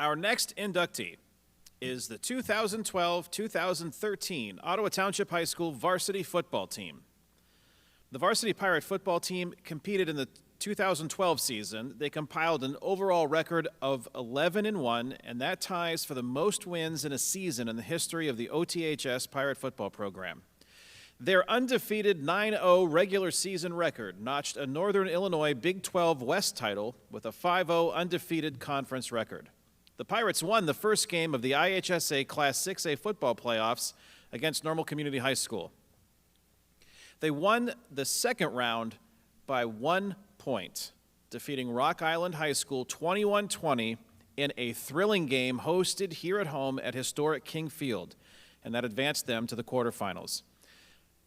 Our next inductee is the 2012-2013 Ottawa Township High School varsity football team. The varsity Pirate football team competed in the 2012 season. They compiled an overall record of 11-1, and that ties for the most wins in a season in the history of the OTHS Pirate football program. Their undefeated 9-0 regular season record notched a Northern Illinois Big 12 West title with a 5-0 undefeated conference record. The Pirates won the first game of the IHSA Class 6A football playoffs against Normal Community High School. They won the second round by 1 point, defeating Rock Island High School 21-20 in a thrilling game hosted here at home at historic King Field, and that advanced them to the quarterfinals.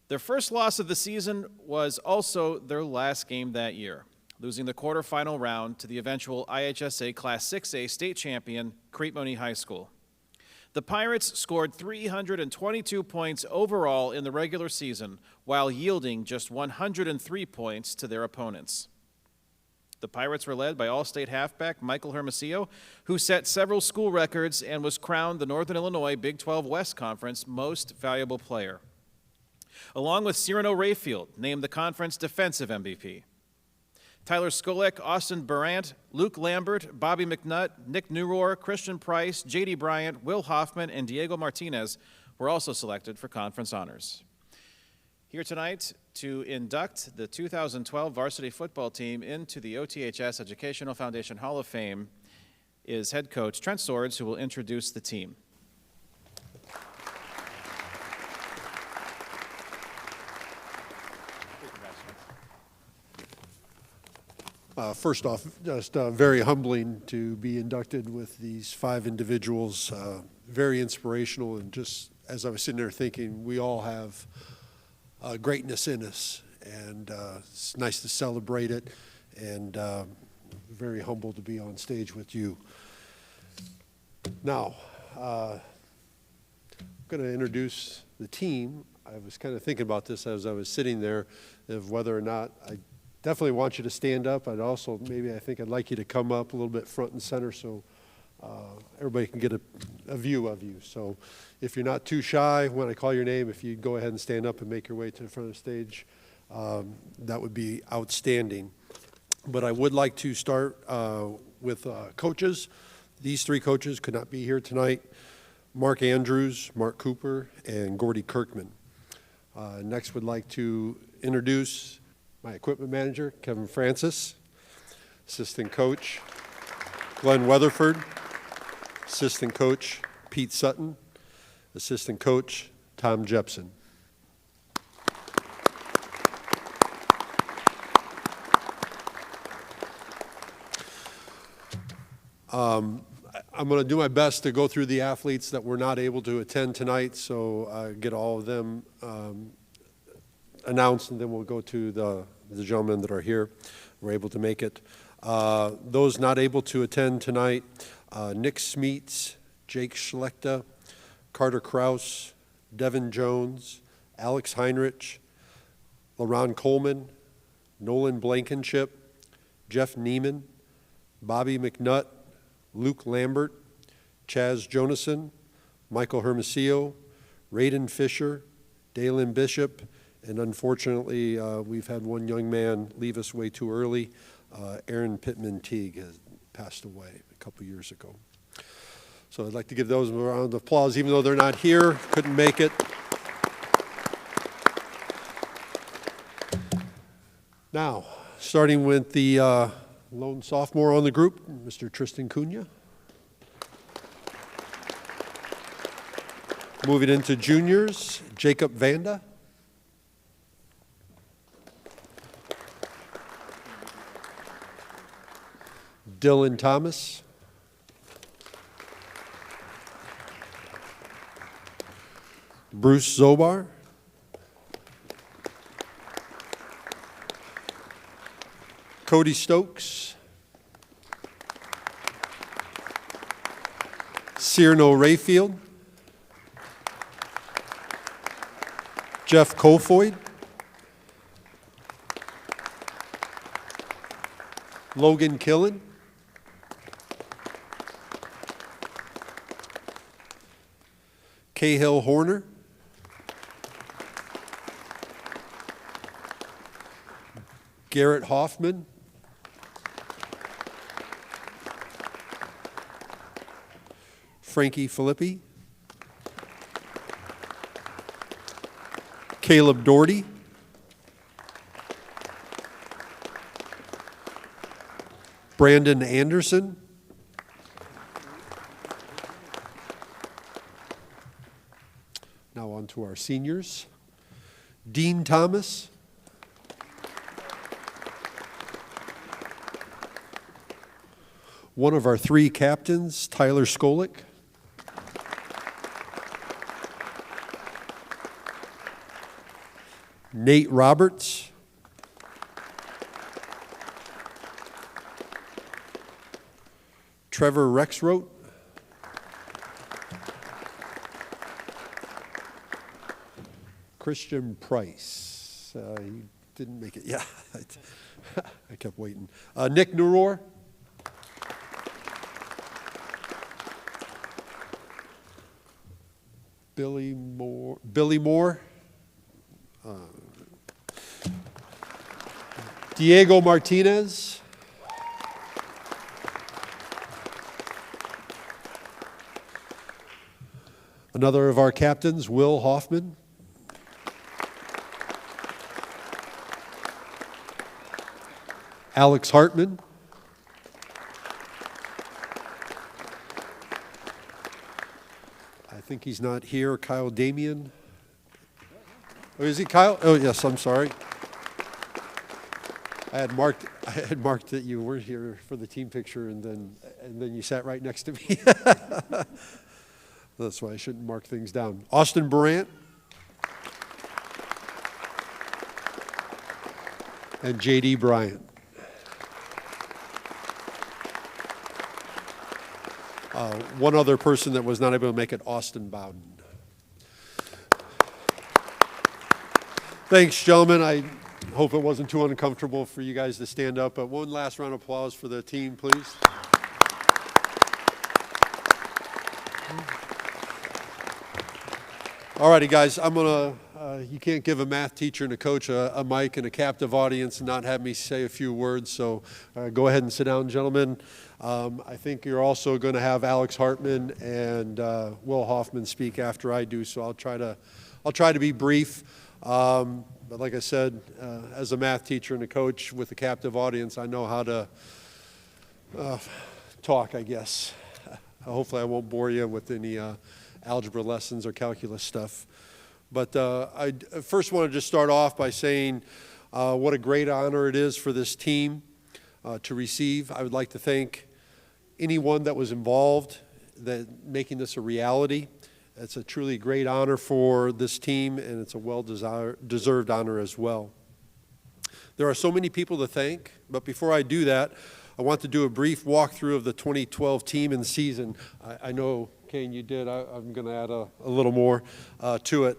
Their first loss of the season was also their last game that year, losing the quarterfinal round to the eventual IHSA Class 6A state champion, Crete-Monee High School. The Pirates scored 322 points overall in the regular season, while yielding just 103 points to their opponents. The Pirates were led by All-State halfback Michael Hermosillo, who set several school records and was crowned the Northern Illinois Big 12 West Conference Most Valuable Player, along with Cyrano Rayfield, named the conference Defensive MVP. Tyler Skolek, Austin Burant, Luke Lambert, Bobby McNutt, Nick Newrohr, Christian Price, J.D. Bryant, Will Hoffman, and Diego Martinez were also selected for conference honors. Here tonight to induct the 2012 varsity football team into the OTHS Educational Foundation Hall of Fame is head coach Trent Swords, who will introduce the team. First off, just very humbling to be inducted with these 5 individuals, very inspirational, and just as I was sitting there thinking, we all have greatness in us, and it's nice to celebrate it, and very humbled to be on stage with you. Now, I'm going to introduce the team. I was kind of thinking about this as I was sitting there, of whether or not I definitely want you to stand up. I'd also, I'd like you to come up a little bit front and center so everybody can get a view of you. So if you're not too shy, when I call your name, if you go ahead and stand up and make your way to the front of the stage, that would be outstanding. But I would like to start with coaches. These 3 coaches could not be here tonight: Mark Andrews, Mark Cooper, and Gordy Kirkman. Next, would like to introduce my equipment manager, Kevin Francis, assistant coach, Glenn Weatherford, assistant coach, Pete Sutton, assistant coach, Tom Jepson. I'm going to do my best to go through the athletes that were not able to attend tonight, so get all of them announced, and then we'll go to the gentlemen that are here, were able to make it. Those not able to attend tonight: Nick Smeets, Jake Slechta, Carter Krause, Devon Jones, Alex Hinrichs, Laron Coleman, Nolan Blankenship, Jeff Niemann, Bobby McNutt, Luke Lambert, Chaz Jonason, Michael Hermosillo, Raiden Fisher, Daylon Bishop, and unfortunately, we've had one young man leave us way too early. Aaron Pittman-Teague has passed away a couple years ago. So I'd like to give those a round of applause, even though they're not here, couldn't make it. Now, starting with the lone sophomore on the group, Mr. Tristan Cunha. Moving into juniors, Jacob Vanda. Dylan Thomas. Bruce Zobar. Cody Stokes. Cyrano Rayfield. Jeff Kofoid. Logan Killen. Cahill Horner. Garrett Hoffman. Frankie Filippi. Caleb Dougherty. Brandon Anderson. Now on to our seniors. Dean Thomas. One of our three captains, Tyler Skolek. Nate Roberts. Trevor Rexroat. Christian Price. He didn't make it. Yeah, I kept waiting. Nick Nuror. Billy Moore. Diego Martinez. Another of our captains, Will Hoffman. Alex Hartman. I think he's not here. Kyle Damyen. Oh, is he Kyle? Oh, yes, I'm sorry. I had marked that you weren't here for the team picture, and then you sat right next to me. That's why I shouldn't mark things down. Austin Burant. And J.D. Bryant. One other person that was not able to make it, Austin Bowden. Thanks, gentlemen. I hope it wasn't too uncomfortable for you guys to stand up, but one last round of applause for the team, please. All righty, guys, I'm going to, you can't give a math teacher and a coach a mic and a captive audience and not have me say a few words, so go ahead and sit down, gentlemen. I think you're also going to have Alex Hartman and Will Hoffman speak after I do, so I'll try to be brief. But like I said, as a math teacher and a coach with a captive audience, I know how to talk, I guess. Hopefully I won't bore you with any algebra lessons or calculus stuff. But I first want to just start off by saying what a great honor it is for this team to receive. I would like to thank anyone that was involved that making this a reality. It's a truly great honor for this team, and it's a well-deserved honor as well. There are so many people to thank, but before I do that, I want to do a brief walkthrough of the 2012 team and season. I know, Kane, you did. I'm going to add a little more to it.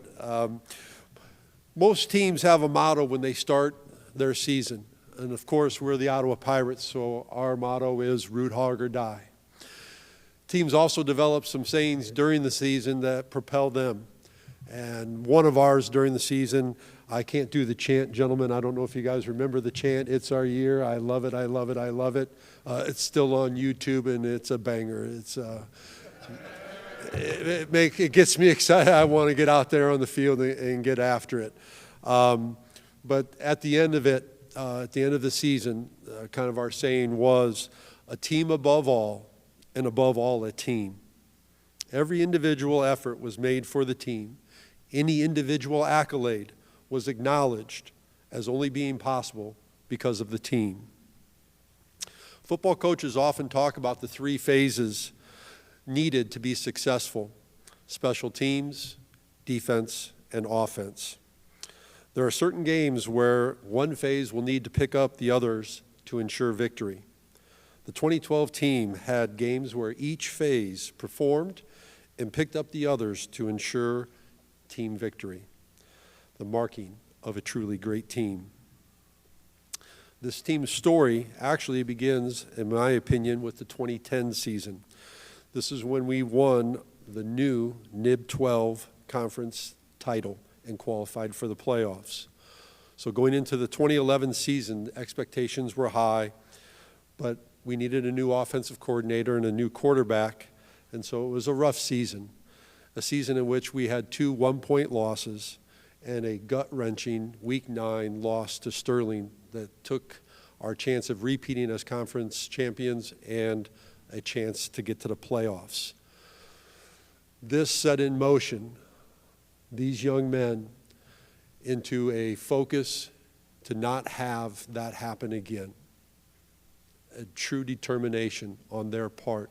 Most teams have a motto when they start their season, and of course, we're the Ottawa Pirates, so our motto is root hog or die. Teams also develop some sayings during the season that propel them. And one of ours during the season, I can't do the chant, gentlemen. I don't know if you guys remember the chant, "It's our year, I love it, I love it, I love it." It's still on YouTube, and it's a banger. It gets me excited. I want to get out there on the field and get after it. But at the end of it, at the end of the season, kind of our saying was, "A team above all, and above all, a team." Every individual effort was made for the team. Any individual accolade was acknowledged as only being possible because of the team. Football coaches often talk about the three phases needed to be successful: special teams, defense, and offense. There are certain games where one phase will need to pick up the others to ensure victory. The 2012 team had games where each phase performed and picked up the others to ensure team victory, the marking of a truly great team. This team's story actually begins, in my opinion, with the 2010 season. This is when we won the new NIB 12 conference title and qualified for the playoffs. So going into the 2011 season, expectations were high, but we needed a new offensive coordinator and a new quarterback, and so it was a rough season, a season in which we had 2 one-point losses and a gut-wrenching Week 9 loss to Sterling that took our chance of repeating as conference champions and a chance to get to the playoffs. This set in motion these young men into a focus to not have that happen again, a true determination on their part.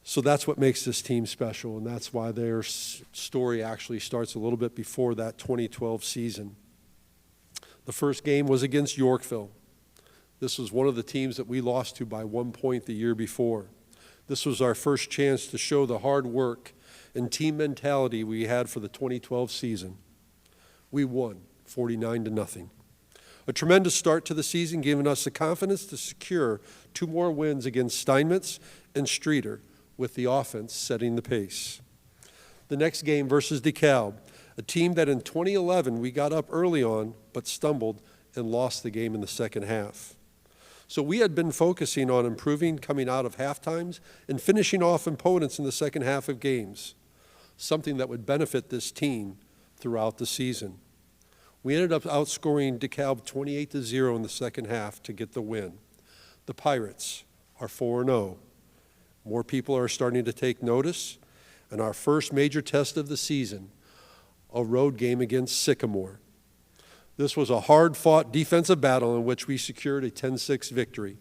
So that's what makes this team special, and that's why their story actually starts a little bit before that 2012 season. The first game was against Yorkville. This was one of the teams that we lost to by 1 point the year before. This was our first chance to show the hard work and team mentality we had for the 2012 season. We won 49-0. A tremendous start to the season, giving us the confidence to secure 2 more wins against Steinmetz and Streeter, with the offense setting the pace. The next game versus DeKalb, a team that in 2011 we got up early on but stumbled and lost the game in the second half. So we had been focusing on improving coming out of halftimes and finishing off opponents in the second half of games, something that would benefit this team throughout the season. We ended up outscoring DeKalb 28-0 in the second half to get the win. The Pirates are 4-0. More people are starting to take notice, and our first major test of the season, a road game against Sycamore. This was a hard-fought defensive battle in which we secured a 10-6 victory.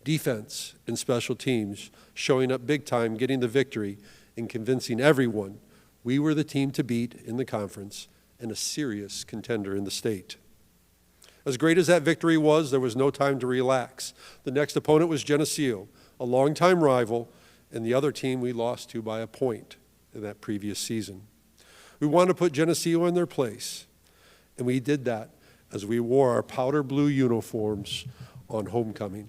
Defense and special teams showing up big time, getting the victory, and convincing everyone we were the team to beat in the conference and a serious contender in the state. As great as that victory was, there was no time to relax. The next opponent was Geneseo, a longtime rival, and the other team we lost to by a point in that previous season. We wanted to put Geneseo in their place, and we did that as we wore our powder blue uniforms on homecoming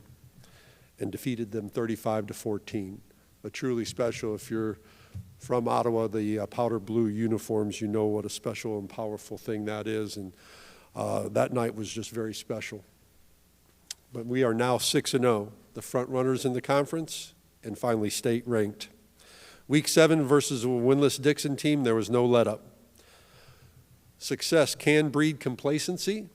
and defeated them 35-14. But truly special. If you're from Ottawa, the powder blue uniforms, you know what a special and powerful thing that is, and that night was just very special. But we are now 6-0, the front runners in the conference, and finally state ranked. Week 7 versus a winless Dixon team, there was no let up. Success can breed complacency,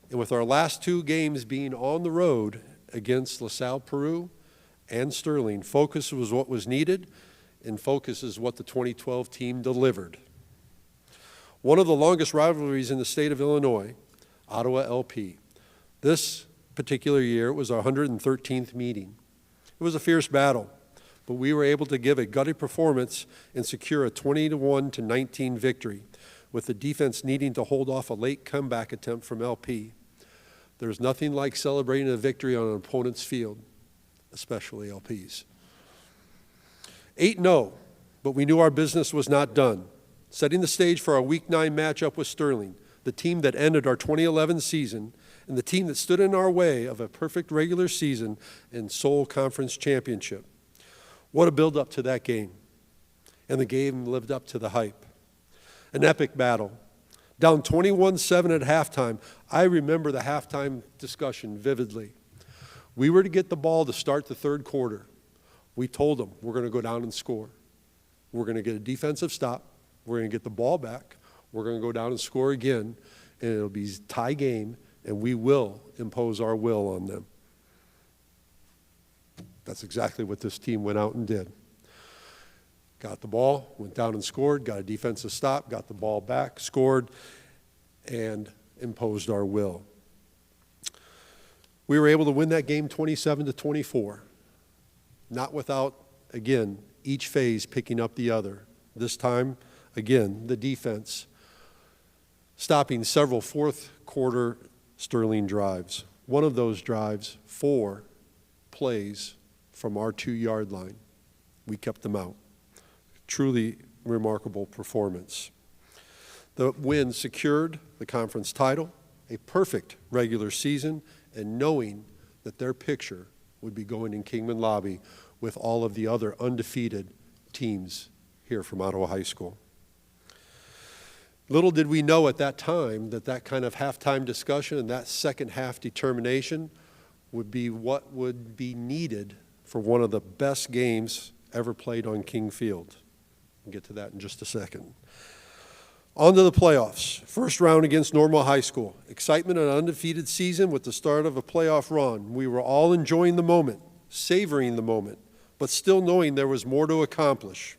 and with our last 2 games being on the road against LaSalle Peru and Sterling, focus was what was needed, and focus is what the 2012 team delivered. One of the longest rivalries in the state of Illinois, Ottawa LP. This particular year, it was our 113th meeting. It was a fierce battle, but we were able to give a gutty performance and secure a 21-19 victory, with the defense needing to hold off a late comeback attempt from LP. There's nothing like celebrating a victory on an opponent's field, especially LP's. 8-0, but we knew our business was not done. Setting the stage for our Week 9 matchup with Sterling, the team that ended our 2011 season and the team that stood in our way of a perfect regular season and sole conference championship. What a build-up to that game. And the game lived up to the hype. An epic battle. Down 21-7 at halftime. I remember the halftime discussion vividly. We were to get the ball to start the third quarter. We told them we're going to go down and score. We're going to get a defensive stop. We're going to get the ball back. We're going to go down and score again, and it'll be a tie game, and we will impose our will on them. That's exactly what this team went out and did. Got the ball, went down and scored, got a defensive stop, got the ball back, scored, and imposed our will. We were able to win that game 27-24, not without, again, each phase picking up the other. This time, again, the defense stopping several fourth quarter Sterling drives. One of those drives, 4 plays from our 2-yard line. We kept them out. Truly remarkable performance. The win secured the conference title, a perfect regular season, and knowing that their picture would be going in Kingman Lobby with all of the other undefeated teams here from Ottawa High School. Little did we know at that time that that kind of halftime discussion and that second half determination would be what would be needed for one of the best games ever played on King Field. We'll get to that in just a second. On to the playoffs. First round against Normal High School. Excitement and an undefeated season with the start of a playoff run. We were all enjoying the moment, savoring the moment, but still knowing there was more to accomplish.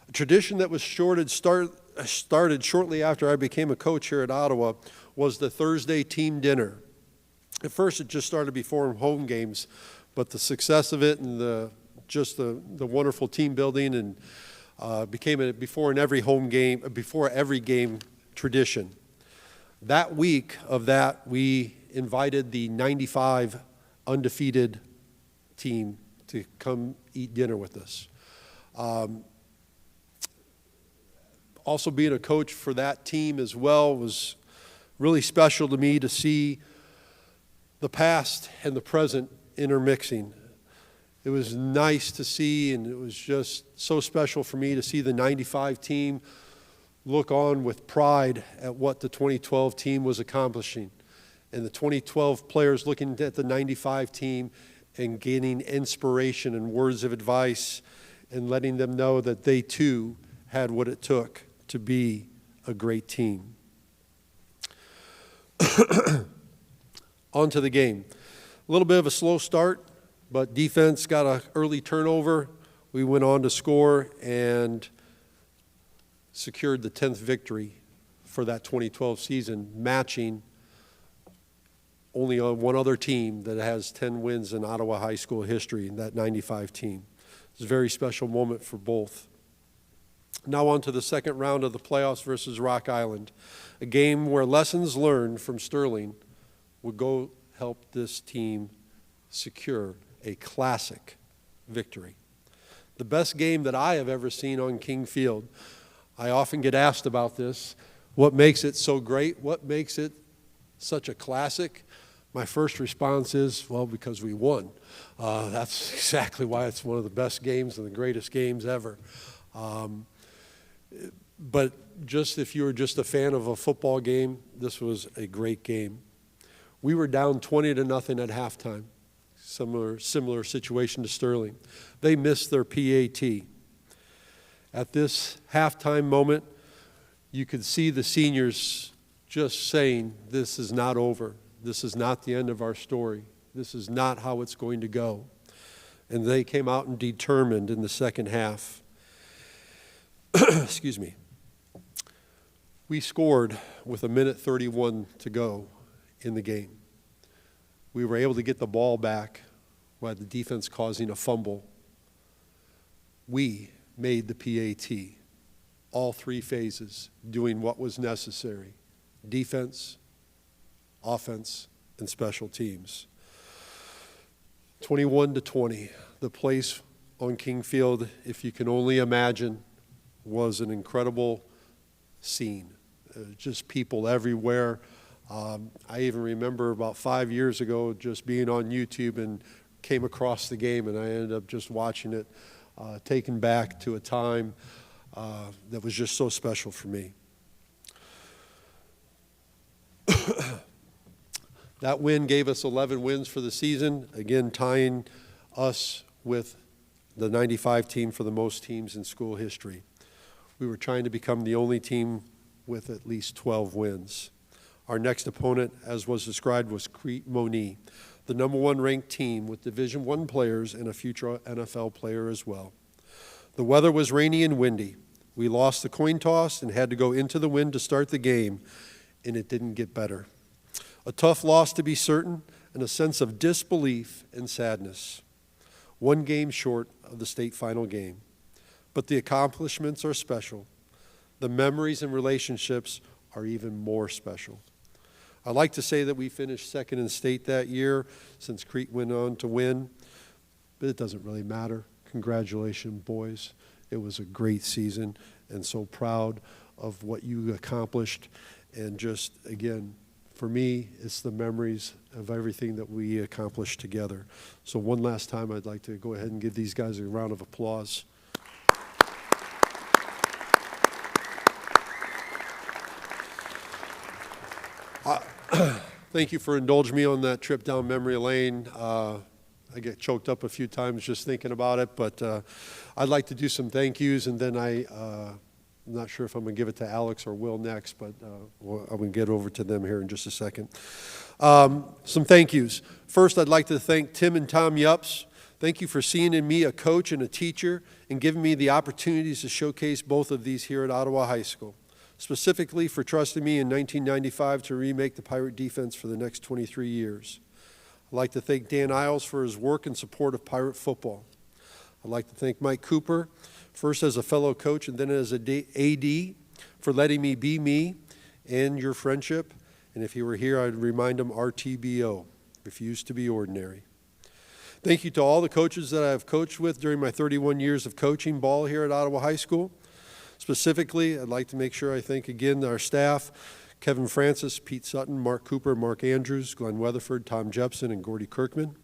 A tradition that was started shortly after I became a coach here at Ottawa was the Thursday team dinner. At first it just started before home games, but the success of it and the wonderful team building and became a before every game tradition. That week of that, we invited the 95 undefeated team to come eat dinner with us. Also being a coach for that team as well was really special to me to see the past and the present intermixing. It was nice to see, and it was just so special for me to see the 95 team look on with pride at what the 2012 team was accomplishing. And the 2012 players looking at the 95 team and gaining inspiration and words of advice and letting them know that they too had what it took to be a great team. On to the game. A little bit of a slow start, but defense got an early turnover. We went on to score and secured the 10th victory for that 2012 season, matching only on one other team that has 10 wins in Ottawa High School history, in that 95 team. It's a very special moment for both. Now on to the second round of the playoffs versus Rock Island, a game where lessons learned from Sterling would go help this team secure a classic victory. The best game that I have ever seen on King Field. I often get asked about this. What makes it so great? What makes it such a classic? My first response is, well, because we won. That's exactly why it's one of the best games and the greatest games ever. But just if you were just a fan of a football game, this was a great game. We were down 20-0 at halftime. Similar situation to Sterling. They missed their PAT. At this halftime moment, you could see the seniors just saying, this is not over. This is not the end of our story. This is not how it's going to go. And they came out and determined in the second half. Excuse me. We scored with 1:31 to go in the game. We were able to get the ball back while the defense causing a fumble. We made the PAT, all three phases, doing what was necessary: defense, offense, and special teams. 21-20, the place on King Field, if you can only imagine, was an incredible scene. Just people everywhere. I even remember about 5 years ago just being on YouTube and came across the game, and I ended up just watching it, taken back to a time that was just so special for me. That win gave us 11 wins for the season, again tying us with the 95 team for the most teams in school history. We were trying to become the only team with at least 12 wins. Our next opponent, as was described, was Crete Moni, the #1 ranked team with Division I players and a future NFL player as well. The weather was rainy and windy. We lost the coin toss and had to go into the wind to start the game, and it didn't get better. A tough loss to be certain, and a sense of disbelief and sadness. One game short of the state final game. But the accomplishments are special. The memories and relationships are even more special. I like to say that we finished second in state that year since Crete went on to win, but it doesn't really matter. Congratulations, boys. It was a great season, and so proud of what you accomplished. And just, again, for me, it's the memories of everything that we accomplished together. So one last time, I'd like to go ahead and give these guys a round of applause. Thank you for indulging me on that trip down memory lane. I get choked up a few times just thinking about it, but I'd like to do some thank yous, and then I'm not sure if I'm going to give it to Alex or Will next, but I'm going to get over to them here in just a second. Some thank yous. First, I'd like to thank Tim and Tom Yups. Thank you for seeing in me a coach and a teacher and giving me the opportunities to showcase both of these here at Ottawa High School, specifically for trusting me in 1995 to remake the Pirate defense for the next 23 years. I'd like to thank Dan Isles for his work and support of Pirate football. I'd like to thank Mike Cooper, first as a fellow coach and then as an AD, for letting me be me and your friendship. And if he were here, I'd remind him RTBO, refuse to be ordinary. Thank you to all the coaches that I've coached with during my 31 years of coaching ball here at Ottawa High School. Specifically, I'd like to make sure I thank again our staff, Kevin Francis, Pete Sutton, Mark Cooper, Mark Andrews, Glenn Weatherford, Tom Jepson, and Gordy Kirkman.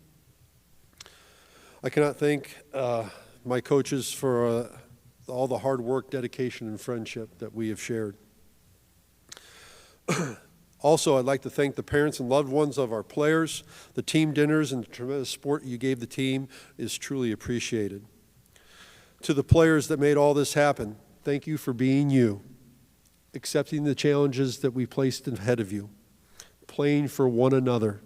I cannot thank my coaches for all the hard work, dedication, and friendship that we have shared. Also, I'd like to thank the parents and loved ones of our players. The team dinners and the tremendous support you gave the team is truly appreciated. To the players that made all this happen, thank you for being you, accepting the challenges that we placed ahead of you, playing for one another,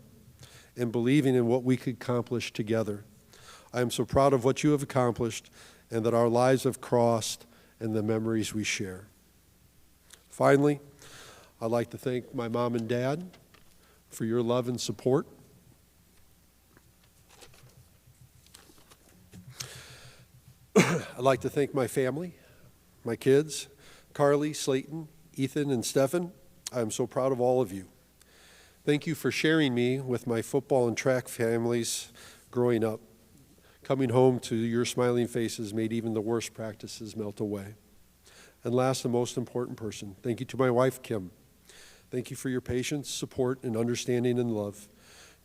and believing in what we could accomplish together. I am so proud of what you have accomplished and that our lives have crossed and the memories we share. Finally, I'd like to thank my mom and dad for your love and support. I'd like to thank my family, my kids, Carly, Slayton, Ethan, and Stefan. I am so proud of all of you. Thank you for sharing me with my football and track families growing up. Coming home to your smiling faces made even the worst practices melt away. And last and most important person, thank you to my wife, Kim. Thank you for your patience, support, and understanding and love.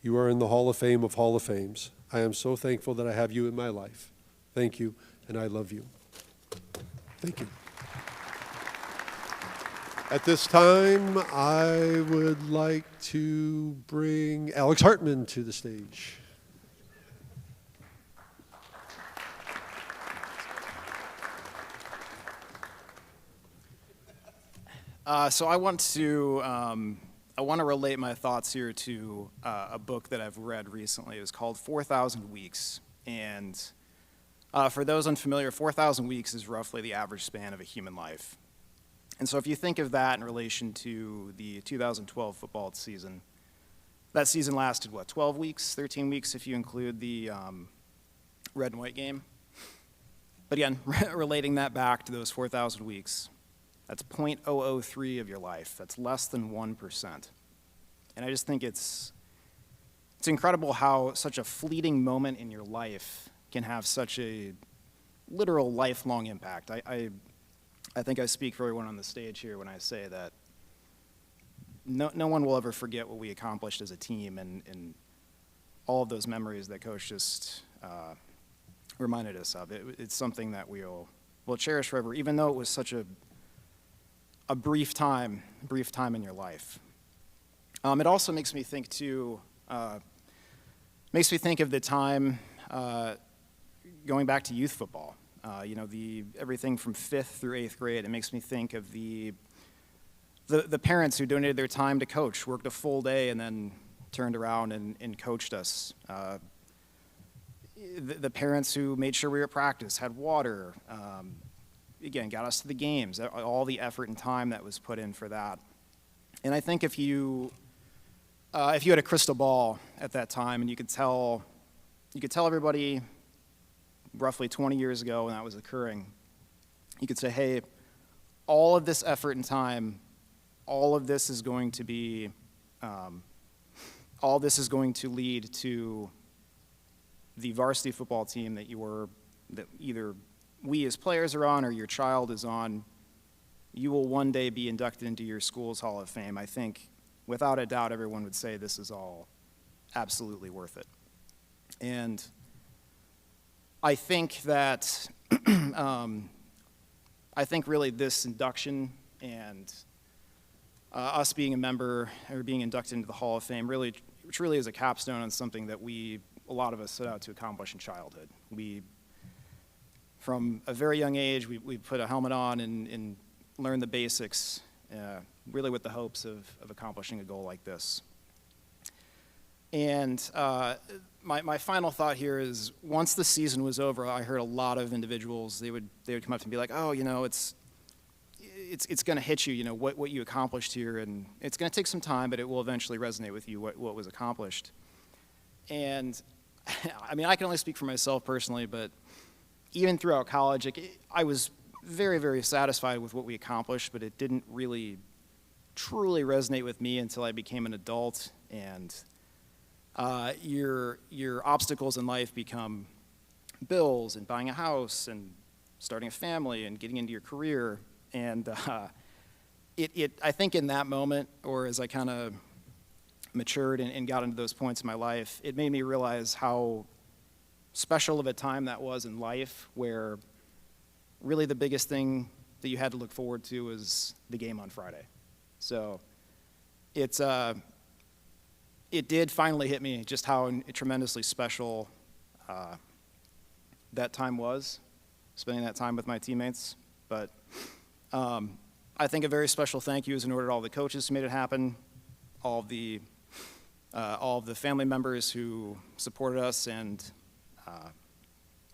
You are in the Hall of Fame of Hall of Fames. I am so thankful that I have you in my life. Thank you, and I love you. Thank you. At this time, I would like to bring Alex Hartman to the stage. So I want to relate my thoughts here to a book that I've read recently. It was called 4,000 Weeks. And for those unfamiliar, 4,000 weeks is roughly the average span of a human life. And so if you think of that in relation to the 2012 football season, that season lasted, 12 weeks, 13 weeks if you include the red and white game. But again, relating that back to those 4,000 weeks, that's 0.003 of your life. That's less than 1%. And I just think it's incredible how such a fleeting moment in your life can have such a literal lifelong impact. I think I speak for everyone on the stage here when I say that no one will ever forget what we accomplished as a team and all of those memories that Coach just reminded us of. It's something that we'll cherish forever, even though it was such a brief time in your life. It also makes me think too, of the time going back to youth football. Everything from 5th through 8th grade. It makes me think of the parents who donated their time to coach, worked a full day and then turned around and coached us. The parents who made sure we were at practice, had water, again, got us to the games, all the effort and time that was put in for that. And I think if you had a crystal ball at that time and you could tell everybody roughly 20 years ago when that was occurring, you could say, hey, all of this effort and time, all of this is going to be, all this is going to lead to the varsity football team that either we as players are on or your child is on. You will one day be inducted into your school's Hall of Fame. I think without a doubt everyone would say this is all absolutely worth it. And I think that I think really this induction and us being a member or being inducted into the Hall of Fame really truly is a capstone on something that a lot of us set out to accomplish in childhood. From a very young age, we put a helmet on and learned the basics, really with the hopes of accomplishing a goal like this. And my final thought here is, once the season was over, I heard a lot of individuals, they would come up to me and be like, oh, it's going to hit you, what you accomplished here, and it's going to take some time, but it will eventually resonate with you what was accomplished. And I mean, I can only speak for myself personally, but even throughout college, I was very, very satisfied with what we accomplished, but it didn't really truly resonate with me until I became an adult, and your obstacles in life become bills and buying a house and starting a family and getting into your career. And I think in that moment, or as I kind of matured and got into those points in my life, it made me realize how special of a time that was in life, where really the biggest thing that you had to look forward to was the game on Friday. So it did finally hit me just how tremendously special that time was, spending that time with my teammates. But I think a very special thank you is in order to all the coaches who made it happen, all of the family members who supported us and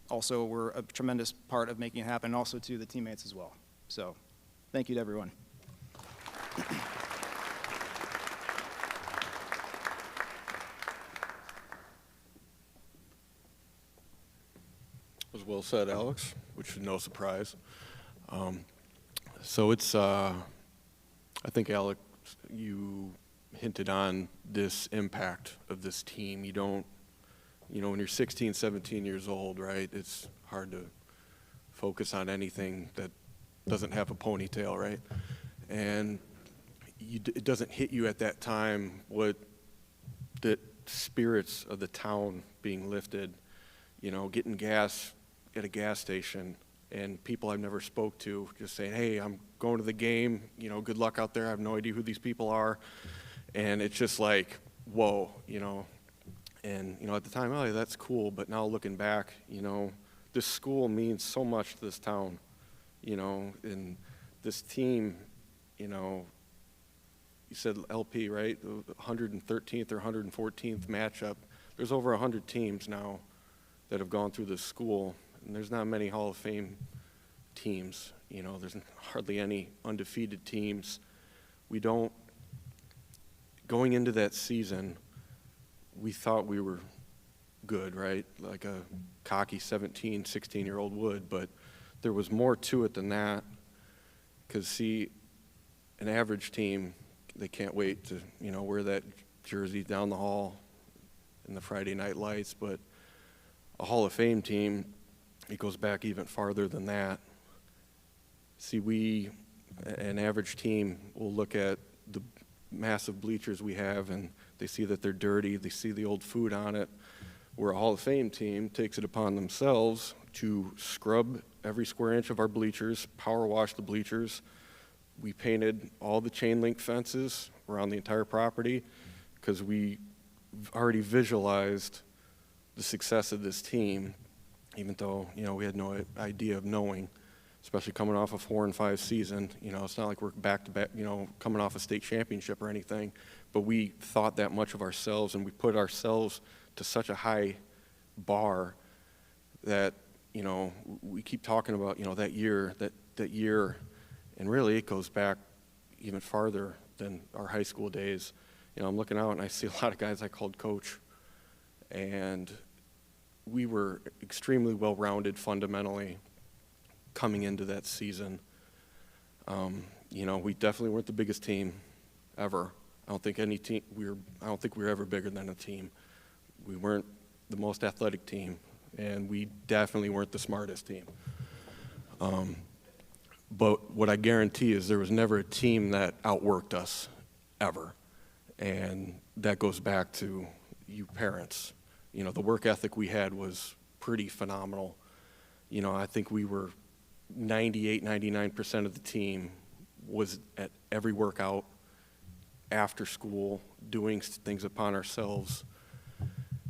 also were a tremendous part of making it happen, and also to the teammates as well. So thank you to everyone. Was well said, Alex, which is no surprise. So it's, I think, Alex, you hinted on this impact of this team. You don't, when you're 16, 17 years old, right, it's hard to focus on anything that doesn't have a ponytail, right? And it doesn't hit you at that time what the spirits of the town being lifted, getting gas at a gas station, and people I've never spoke to just saying, hey, I'm going to the game, good luck out there. I have no idea who these people are. And it's just like, whoa, And, at the time, oh, that's cool. But now looking back, this school means so much to this town, and this team, you said LP, right? The 113th or 114th matchup. There's over 100 teams now that have gone through this school, and there's not many Hall of Fame teams. There's hardly any undefeated teams. Going into that season, we thought we were good, right? Like a cocky 17, 16-year-old would, but there was more to it than that. Because, see, an average team, they can't wait to, wear that jersey down the hall in the Friday night lights, but a Hall of Fame team, it goes back even farther than that. See, an average team will look at the massive bleachers we have, and they see that they're dirty, they see the old food on it, where a Hall of Fame team takes it upon themselves to scrub every square inch of our bleachers, power wash the bleachers. We painted all the chain link fences around the entire property because we already visualized the success of this team, even though, we had no idea of knowing, especially coming off a 4-5 season. It's not like we're back-to-back, coming off a state championship or anything, but we thought that much of ourselves, and we put ourselves to such a high bar that, we keep talking about, that year, and really it goes back even farther than our high school days. I'm looking out and I see a lot of guys I called coach, and we were extremely well-rounded fundamentally coming into that season. We definitely weren't the biggest team ever. I don't think we were ever bigger than a team. We weren't the most athletic team, and we definitely weren't the smartest team. But what I guarantee is there was never a team that outworked us, ever. And that goes back to you parents. The work ethic we had was pretty phenomenal. I think we were 98, 99% of the team was at every workout, after school, doing things upon ourselves.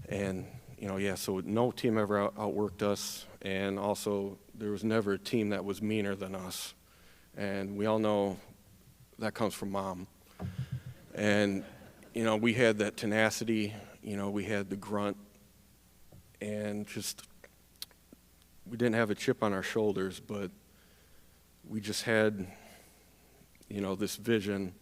And, yeah, so no team ever outworked us. And also, there was never a team that was meaner than us. And we all know that comes from Mom. And, we had that tenacity, we had the grunt, and just, we didn't have a chip on our shoulders, but we just had, this vision,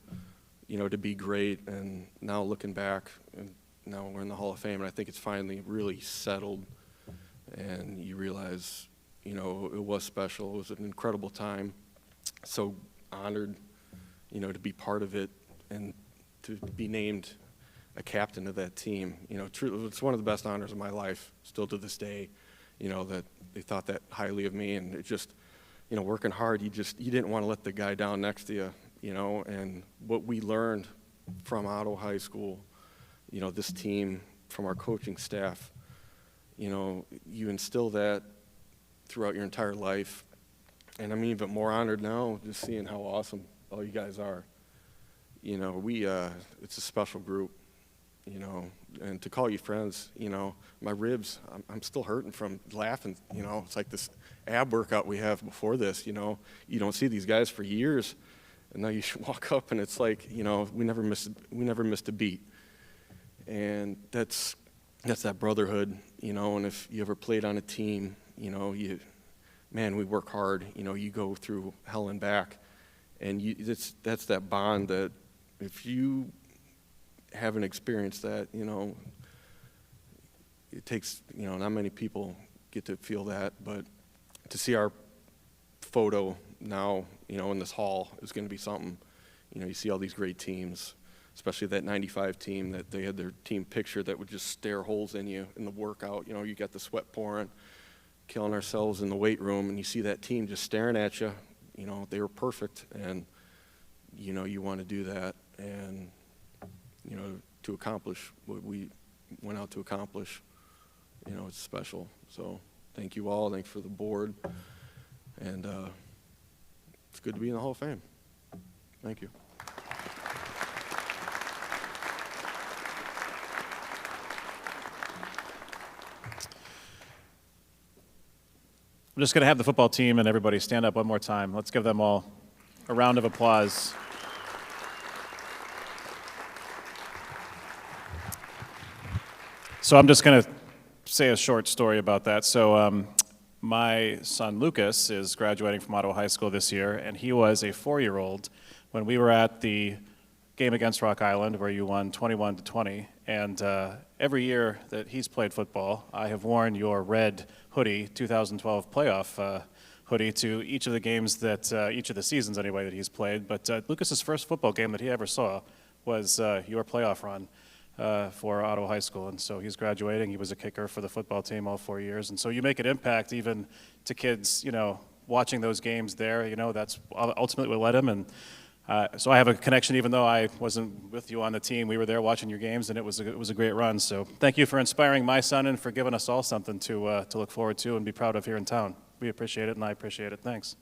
to be great. And now looking back, and now we're in the Hall of Fame, and I think it's finally really settled. And you realize, it was special. It was an incredible time. So honored, to be part of it and to be named a captain of that team. Truly, it's one of the best honors of my life, still to this day, that they thought that highly of me. And it just, working hard, you didn't want to let the guy down next to you, and what we learned from Ottawa High School, this team, from our coaching staff, you instill that throughout your entire life. And I'm even more honored now just seeing how awesome all you guys are. It's a special group, and to call you friends, my ribs, I'm still hurting from laughing, it's like this ab workout we have before this, you don't see these guys for years, and now you should walk up and it's like, we never missed a beat. And that's that brotherhood, and if you ever played on a team, we work hard, you go through hell and back, and that's that bond that if you haven't experienced that, it takes, not many people get to feel that, but to see our photo now, in this hall is going to be something. You see all these great teams, especially that 95 team that they had their team picture that would just stare holes in you in the workout. You got the sweat pouring, killing ourselves in the weight room, and you see that team just staring at you. They were perfect, and, you want to do that. And, to accomplish what we went out to accomplish, it's special. So thank you all. Thanks for the board. And it's good to be in the Hall of Fame. Thank you. I'm just going to have the football team and everybody stand up one more time. Let's give them all a round of applause. So I'm just going to say a short story about that. So my son Lucas is graduating from Ottawa High School this year, and he was a 4-year-old when we were at the game against Rock Island where you won 21-20. And every year that he's played football, I have worn your red hoodie, 2012 playoff hoodie, to each of the games that, each of the seasons anyway, that he's played. But Lucas's first football game that he ever saw was your playoff run for Ottawa High School. And so he's graduating. He was a kicker for the football team all 4 years. And so you make an impact even to kids, watching those games there. That's ultimately what led him. And so I have a connection, even though I wasn't with you on the team. We were there watching your games, and it was a great run. So thank you for inspiring my son and for giving us all something to look forward to and be proud of here in town. We appreciate it, and I appreciate it. Thanks.